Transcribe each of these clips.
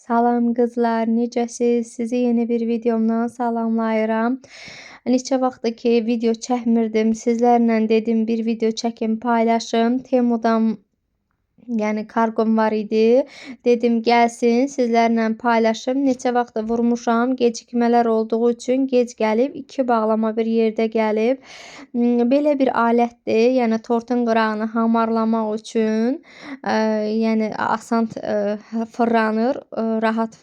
Salam qızlar, necəsiz? Sizi yeni bir videomdan salamlayıram. Neçə vaxtdır ki, video çəkmirdim. Sizlərlə dedim bir video çəkim, paylaşım. Temudan yəni karqom var idi. Dedim gəlsin, sizlərlə paylaşım. Neçə vaxtdır vurmuşam. Gecikmələr olduğu üçün gec gəlib. 2 bağlama bir yerdə gəlib. Belə bir alətdir. Yəni tortun qırağını hamarlamaq üçün, yəni asan fırlanır, rahat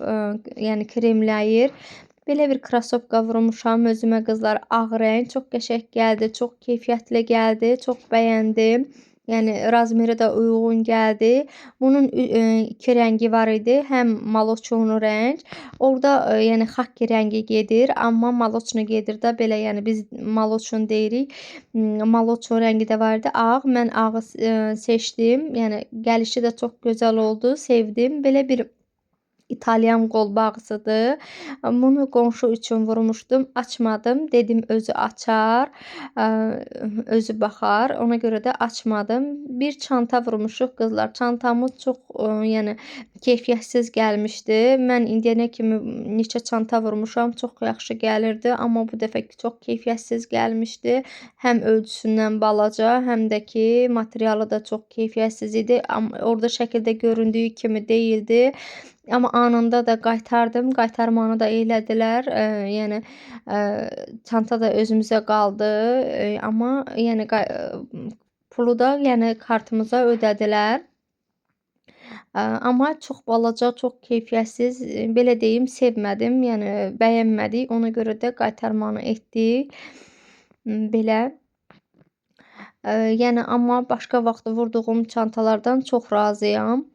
yəni kremləyir. Belə bir krasovka vurmuşam özümə qızlar, ağ rəng. Çox qəşəng gəldi, çox keyfiyyətli gəldi, çox bəyəndim. Yəni razmeri də uyğun gəldi. Bunun 2 rəngi var idi. Həm maloçunu rəng. Orda yəni xaki rəngi gedir, amma maloçunu gedir də belə, yəni biz maloçun deyirik. Maloçun rəngi də var idi. Ağ. Mən ağı seçdim. Yəni gəlişi də çox gözəl oldu. Sevdim. Belə bir İtalyan qol bağısıdır. Bunu qonşu üçün vurmuşdum. Açmadım. Dedim özü açar, özü baxar. Ona görə də açmadım. Bir çanta vurmuşuq qızlar. Çantamız çox yəni keyfiyyətsiz gəlmişdi. Mən indiyənə kimi neçə çanta vurmuşam, çox yaxşı gəlirdi, amma bu dəfəki çox keyfiyyətsiz gəlmişdi. Həm ölçüsündən balaca, həm də ki materialı da çox keyfiyyətsiz idi. Amma orada şəkildə göründüyü kimi deyildi. Amma anında da qaytardım. Qaytarmanı da elədilər. Yəni çanta da özümüzə qaldı. Amma yəni pulu da yəni kartımıza ödədilər. Amma çox balaca, çox keyfiyyətsiz, belə deyim, sevmədim. Yəni bəyənmədik. Ona görə də qaytarmanı etdik. Belə. Yəni amma başqa vaxt vurduğum çantalardan çox razıyam.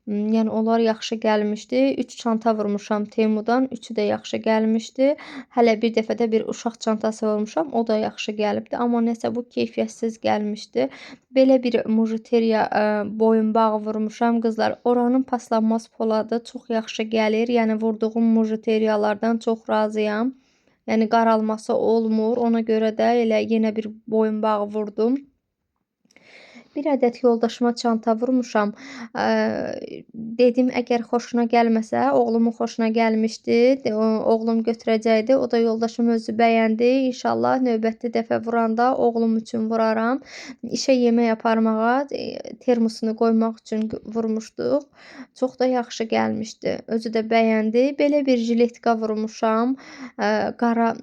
Yəni onlar yaxşı gəlmişdi. 3 çanta vurmuşam Temudan. 3-ü də yaxşı gəlmişdi. Hələ bir dəfə də bir uşaq çantası vurmuşam. O da yaxşı gəlibdi. Amma nəsə bu keyfiyyətsiz gəlmişdi. Belə bir mujuteriya boyunbağı vurmuşam qızlar. Oranın paslanmaz poladı çox yaxşı gəlir. Yəni vurduğum mujuteriyalardan çox razıyam. Yəni qaralması olmur. Ona görə də elə yenə bir boyunbağı vurdum. Bir ədəd yoldaşıma çanta vurmuşam. Dedim əgər xoşuna gəlməsə, oğlumun xoşuna gəlmişdi. Oğlum götürəcəkdi. O da yoldaşım özü bəyəndi. İnşallah növbəti dəfə vuranda oğlum üçün vuraram. İşə yemək aparmağa, termosunu qoymaq üçün vurmuşduq. Çox da yaxşı gəlmişdi. Özü də bəyəndi. Belə bir jiletka vurmuşam. Qara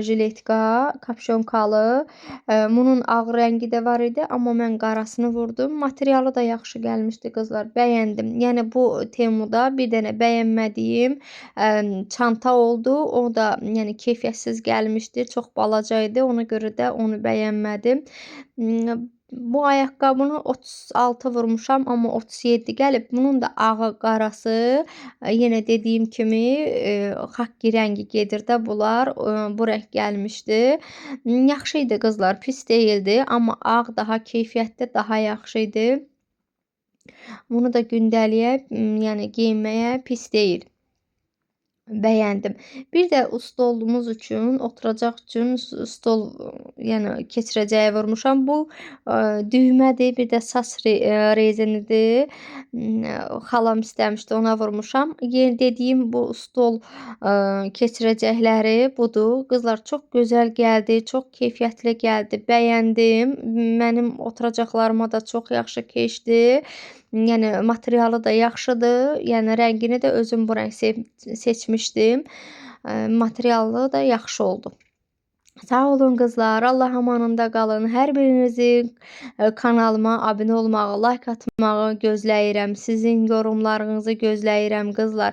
jiletka, kapşonkalı. Bunun ağ rəngi də var idi, amma mən qarasını vurdum. Materialı da yaxşı gəlmişdi qızlar. Bəyəndim. Yəni bu Temuda bir dənə bəyənmədiyim çanta oldu. O da yəni keyfiyyətsiz gəlmişdi. Çox balaca idi. Ona görə də onu bəyənmədim. Bu ayaqqabını 36 vurmuşam, amma 37 gəlib. Bunun da ağı, qarası, yenə dediyim kimi xakki rəngi gedir də bunlar. Bu rəng gəlmişdi. Yaxşı idi qızlar, pis deyildi, amma ağ daha keyfiyyətli, daha yaxşı idi. Bunu da gündəliyə, yəni geyinməyə pis deyil. Bəyəndim. Bir də stolumuz üçün, oturacaq üçün stol, yəni keçirəcəyi vurmuşam. Bu düymədir, bir də saç rezinidir. Xalam istəmişdi, ona vurmuşam. Dediyim bu stol keçirəcəkləri budur. Qızlar çox gözəl gəldi, çox keyfiyyətli gəldi. Bəyəndim. Mənim oturacaqlarıma da çox yaxşı keçdi. Yəni materialı da yaxşıdır. Yəni rəngini də özüm bu rəng seçmişdim. Materialı da yaxşı oldu. Sağ olun qızlar. Allah amanında qalın. Hər birinizi kanalıma abunə olmağı, like atmağı gözləyirəm. Sizin yorumlarınızı gözləyirəm qızlar.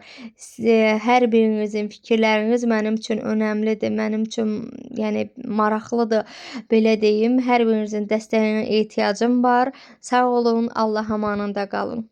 Hər birinizin fikirləriniz mənim üçün önəmlidir. Mənim üçün yəni maraqlıdır. Belə deyim. Hər birinizin dəstəyinə ehtiyacım var. Sağ olun. Allah amanında qalın.